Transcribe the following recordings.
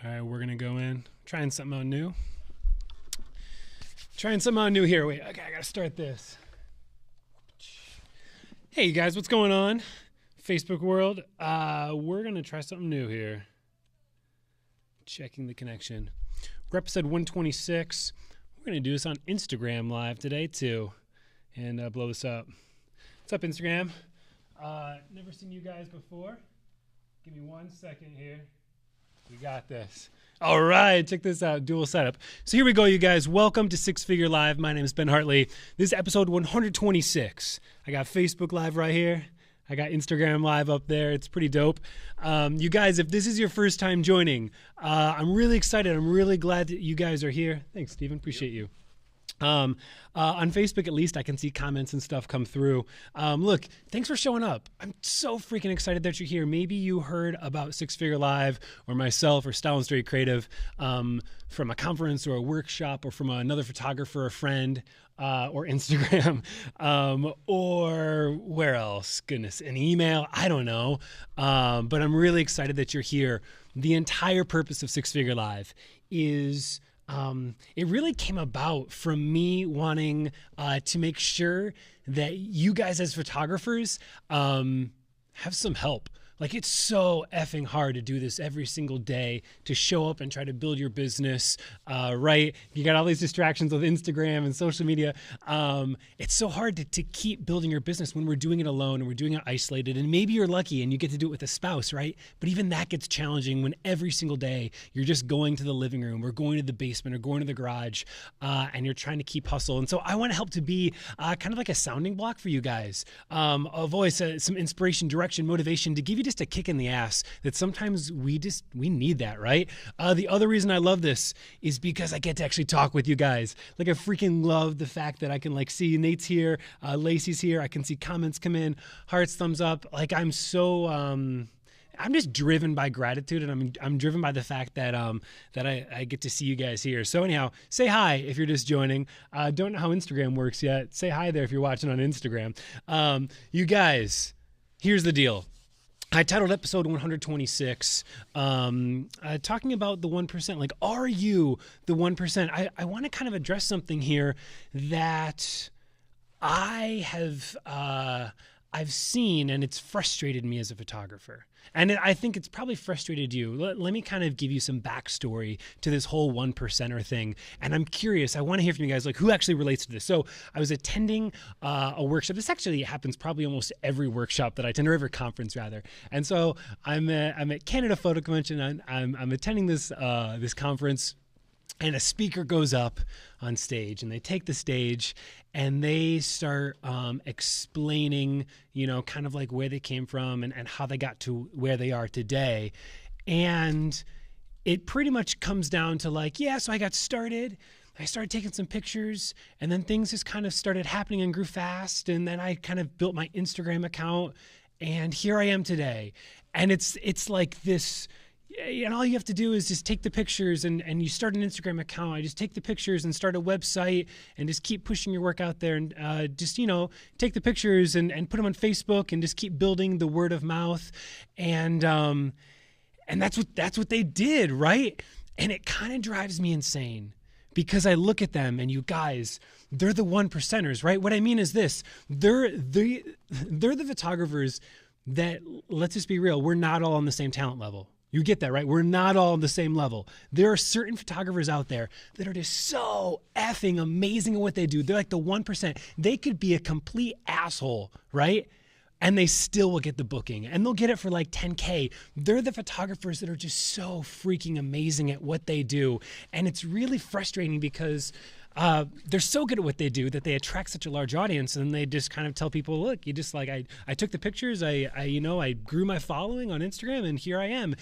right, we're going to go in. Trying something out new. Here. Wait, okay, I got to start this. Hey, you guys, what's going on? Facebook world. We're going to try something new here. Checking the connection. We're episode 126. We're going to do this on Instagram Live today, too. And blow this up. What's up, Instagram? Never seen you guys before. Give me 1 second here. We got this. All right, check this out, dual setup. So here we go, you guys. Welcome to Six Figure Live. My name is Ben Hartley. This is episode 126. I got Facebook Live right here. I got Instagram Live up there. It's pretty dope. You guys, if this is your first time joining, I'm really excited. I'm really glad that you guys are here. Thanks, Steven. Appreciate you. On Facebook, at least, I can see comments and stuff come through. Look, thanks for showing up. I'm so freaking excited that you're here. Maybe you heard about Six Figure Live or myself or Style and Straight Creative from a conference or a workshop or from another photographer, a friend, or Instagram, or where else? Goodness, an email. I don't know. But I'm really excited that you're here. The entire purpose of Six Figure Live is... it really came about from me wanting to make sure that you guys as photographers have some help. Like, it's so effing hard to do this every single day, to show up and try to build your business, right? You got all these distractions with Instagram and social media. It's so hard to keep building your business when we're doing it alone and we're doing it isolated. And maybe you're lucky and you get to do it with a spouse, right? But even that gets challenging when every single day you're just going to the living room or going to the basement or going to the garage, and you're trying to keep hustle. And so I want to help to be kind of like a sounding block for you guys, a voice, some inspiration, direction, motivation, to give you just a kick in the ass that sometimes we need that, right? The other reason I love this is because I get to actually talk with you guys. Like, I freaking love the fact that I can see Nate's here, Lacey's here. I can see comments come in, hearts, thumbs up. Like, I'm so, I'm just driven by gratitude, and I'm driven by the fact that I get to see you guys here. So anyhow, say hi if you're just joining. Don't know how Instagram works yet. Say hi there if you're watching on Instagram. You guys, here's the deal. I titled episode 126, talking about the 1%. Like, are you the 1%? I want to kind of address something here that I've seen, and it's frustrated me as a photographer. And I think it's probably frustrated you. Let me kind of give you some backstory to this whole 1%er thing. And I'm curious, I want to hear from you guys, like, who actually relates to this. So I was attending a workshop. This actually happens probably almost every workshop that I attend, or every conference rather. And so I'm at Canada Photo Convention. I'm attending this conference. And a speaker goes up on stage, and they take the stage and they start explaining, kind of like where they came from and how they got to where they are today. And it pretty much comes down to like, yeah, so I got started. I started taking some pictures, and then things just kind of started happening and grew fast. And then I kind of built my Instagram account, and here I am today. And it's like this... And all you have to do is just take the pictures and you start an Instagram account. I just take the pictures and start a website and just keep pushing your work out there, and just, take the pictures and put them on Facebook and just keep building the word of mouth. And that's what they did, right? And it kind of drives me insane, because I look at them, and you guys, they're the 1%ers, right? What I mean is this: they're the photographers that, let's just be real, we're not all on the same talent level. You get that, right? We're not all on the same level. There are certain photographers out there that are just so effing amazing at what they do. They're like the 1%. They could be a complete asshole, right? And they still will get the booking, and they'll get it for like 10K. They're the photographers that are just so freaking amazing at what they do. And it's really frustrating because they're so good at what they do that they attract such a large audience, and they just kind of tell people, look, you just like, I took the pictures, I grew my following on Instagram, and here I am.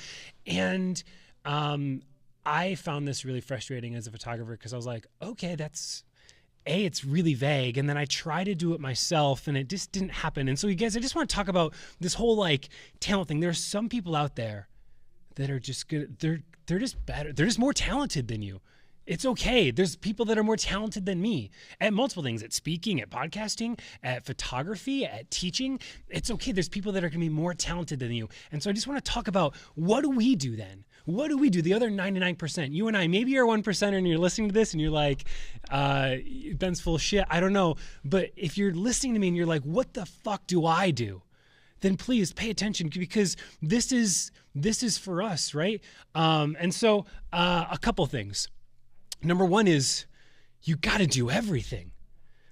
And I found this really frustrating as a photographer, because I was like, okay, it's really vague. And then I tried to do it myself, and it just didn't happen. And so, you guys, I just want to talk about this whole like talent thing. There's some people out there that are just good. They're just better. They're just more talented than you. It's okay. There's people that are more talented than me at multiple things, at speaking, at podcasting, at photography, at teaching. It's okay. There's people that are going to be more talented than you. And so I just want to talk about, what do we do then? What do we do? The other 99%. You and I, maybe you're a 1%er and you're listening to this and you're like, Ben's full of shit. I don't know. But if you're listening to me and you're like, what the fuck do I do? Then please pay attention, because this is for us, right? And so a couple things. Number one is you got to do everything.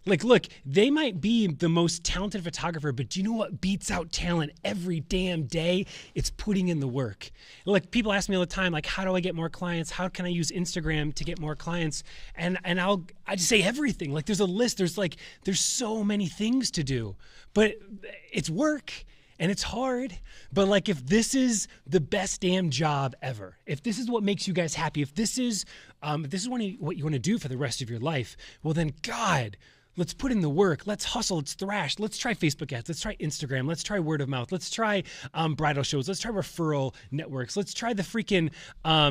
Like, look, they might be the most talented photographer, but do you know what beats out talent every damn day? It's putting in the work. Like, people ask me all the time, like, how do I get more clients? How can I use Instagram to get more clients? And I just say everything. Like, there's a list. There's so many things to do, but it's work. And it's hard, but like, if this is the best damn job ever, if this is what makes you guys happy, if this is what you want to do for the rest of your life, well then, God, let's put in the work. Let's hustle. Let's thrash. Let's try Facebook ads. Let's try Instagram. Let's try word of mouth. Let's try bridal shows. Let's try referral networks. Let's try the freaking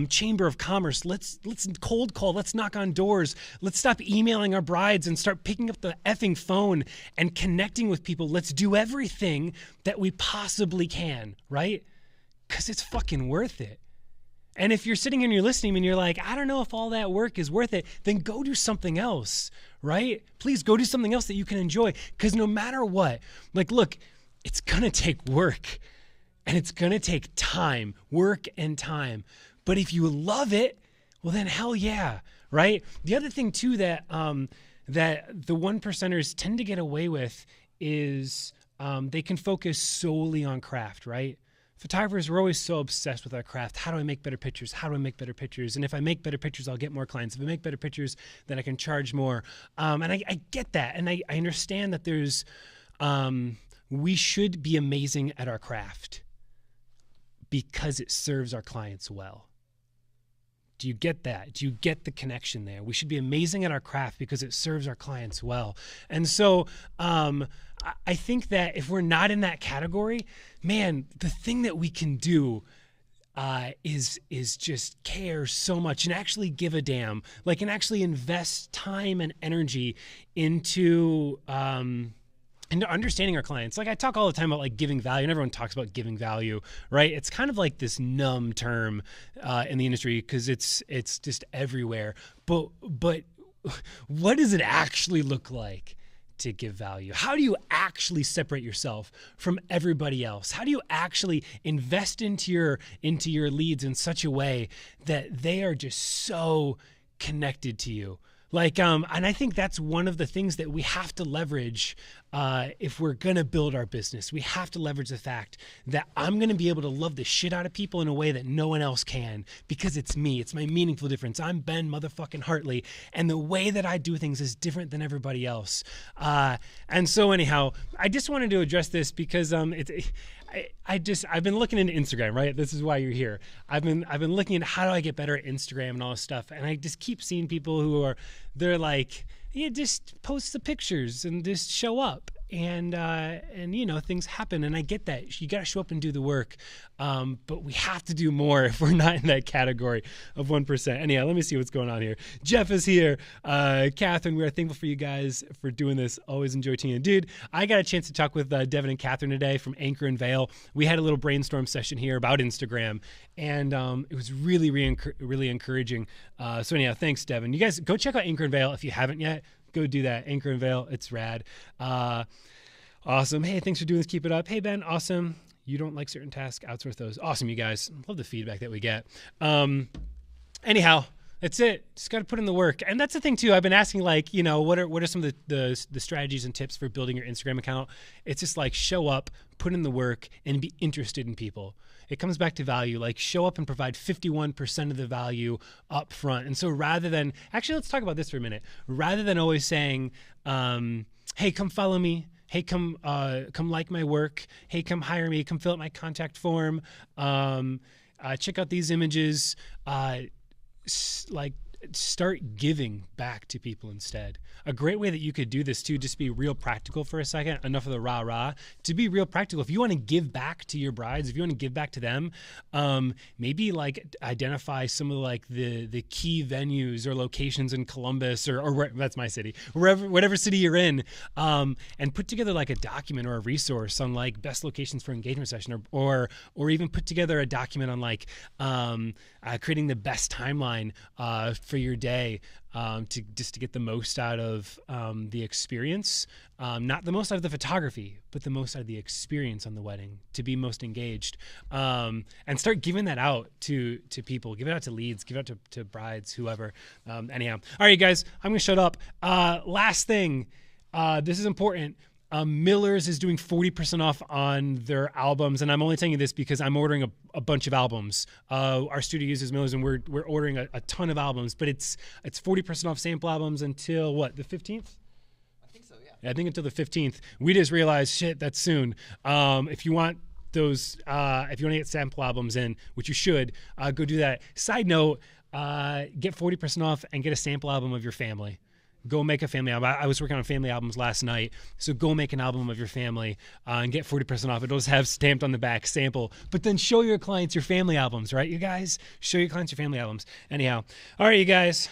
Chamber of Commerce. Let's cold call. Let's knock on doors. Let's stop emailing our brides and start picking up the effing phone and connecting with people. Let's do everything that we possibly can, right? Because it's fucking worth it. And if you're sitting here and you're listening and you're like, I don't know if all that work is worth it, then go do something else, right? Please go do something else that you can enjoy. Because no matter what, like, look, it's going to take work and it's going to take time, work and time. But if you love it, well, then hell yeah, right? The other thing too that the 1%ers tend to get away with is they can focus solely on craft, right? Photographers, we're always so obsessed with our craft. How do I make better pictures? How do I make better pictures? And if I make better pictures, I'll get more clients. If I make better pictures, then I can charge more. And I get that. And I understand that there's, we should be amazing at our craft because it serves our clients well. Do you get that? Do you get the connection there? We should be amazing at our craft because it serves our clients well. And so I think that if we're not in that category, man, the thing that we can do is just care so much and actually give a damn, like, and actually invest time and energy into understanding our clients. Like, I talk all the time about like giving value, and everyone talks about giving value, right? It's kind of like this numb term in the industry because it's just everywhere. But what does it actually look like to give value? How do you actually separate yourself from everybody else? How do you actually invest into your leads in such a way that they are just so connected to you? Like, and I think that's one of the things that we have to leverage if we're going to build our business. We have to leverage the fact that I'm going to be able to love the shit out of people in a way that no one else can, because it's me. It's my meaningful difference. I'm Ben motherfucking Hartley, and the way that I do things is different than everybody else. And so anyhow, I just wanted to address this because I've been looking into Instagram, right? This is why you're here. I've been looking at how do I get better at Instagram and all this stuff. And I just keep seeing people they're like, yeah, just post the pictures and just show up. And you know, things happen, and I get that. You got to show up and do the work. But we have to do more if we're not in that category of 1%. Anyhow, let me see what's going on here. Jeff is here. Catherine, we are thankful for you guys for doing this. Always enjoy tuning in. Dude, I got a chance to talk with Devin and Catherine today from Anchor and Vale. We had a little brainstorm session here about Instagram, and it was really, really encouraging. So anyhow, thanks, Devin. You guys go check out Anchor and Vale if you haven't yet. Go do that. Anchor and Vale. It's rad. Awesome. Hey, thanks for doing this. Keep it up. Hey, Ben. Awesome. You don't like certain tasks. Outsource those. Awesome, you guys. Love the feedback that we get. Anyhow, that's it. Just got to put in the work. And that's the thing too. I've been asking, like, you know, what are some of the strategies and tips for building your Instagram account? It's just like show up, put in the work, and be interested in people. It comes back to value. Like, show up and provide 51% of the value up front. And so rather than, actually, let's talk about this for a minute. Rather than always saying, hey, come follow me. Hey, come like my work. Hey, come hire me. Come fill out my contact form. Check out these images. Like, start giving back to people instead. A great way that you could do this too, just be real practical for a second, enough of the rah-rah, to be real practical. If you want to give back to your brides, if you want to give back to them, maybe like identify some of like the key venues or locations in Columbus or that's my city, whatever city you're in, and put together like a document or a resource on like best locations for engagement session, or even put together a document on like creating the best timeline for your day, to get the most out of the experience, not the most out of the photography, but the most out of the experience on the wedding, to be most engaged, and start giving that out to people. Give it out to leads, give it out to brides, whoever. Anyhow, all right, you guys, I'm gonna shut up. Last thing, this is important. Miller's is doing 40% off on their albums, and I'm only telling you this because I'm ordering a bunch of albums. Our studio uses Miller's, and we're ordering a ton of albums, but it's 40% off sample albums until what, the 15th? I think so, yeah. I think until the 15th. We just realized, shit, that's soon. If you want those, if you want to get sample albums in, which you should, go do that. Side note, get 40% off and get a sample album of your family. Go make a family album. I was working on family albums last night, so go make an album of your family and get 40% off. It'll just have stamped on the back, sample. But then show your clients your family albums, right, you guys? Show your clients your family albums. Anyhow, all right, you guys.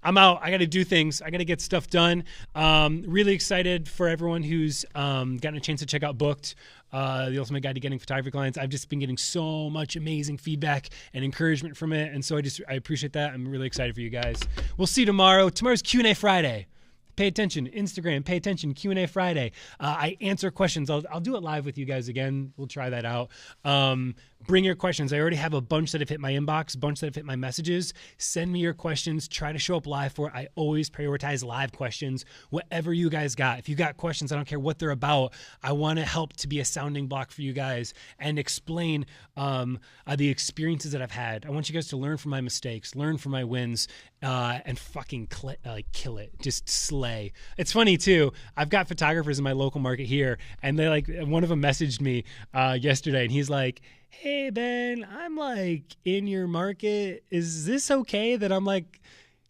I'm out. I got to do things. I got to get stuff done. Really excited for everyone who's gotten a chance to check out Booked, the ultimate guide to getting photography clients. I've just been getting so much amazing feedback and encouragement from it, and so I appreciate that. I'm really excited for you guys. We'll see you tomorrow. Tomorrow's Q&A Friday. Pay attention. Instagram, pay attention. Q&A Friday. I answer questions. I'll do it live with you guys again. We'll try that out. Bring your questions. I already have a bunch that have hit my inbox, a bunch that have hit my messages. Send me your questions. Try to show up live for it. I always prioritize live questions. Whatever you guys got. If you got questions, I don't care what they're about. I want to help to be a sounding block for you guys and explain the experiences that I've had. I want you guys to learn from my mistakes, learn from my wins, and fucking kill it. Just slay. It's funny too. I've got photographers in my local market here, and they one of them messaged me yesterday, and he's like, "Hey Ben, I'm like in your market. Is this okay that I'm like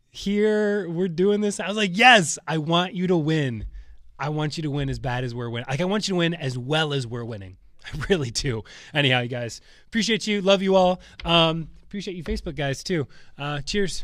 here? We're doing this." I was like, "Yes, I want you to win. I want you to win as bad as we're winning. Like, I want you to win as well as we're winning. I really do." Anyhow, you guys, appreciate you. Love you all. Appreciate you Facebook guys too. Cheers.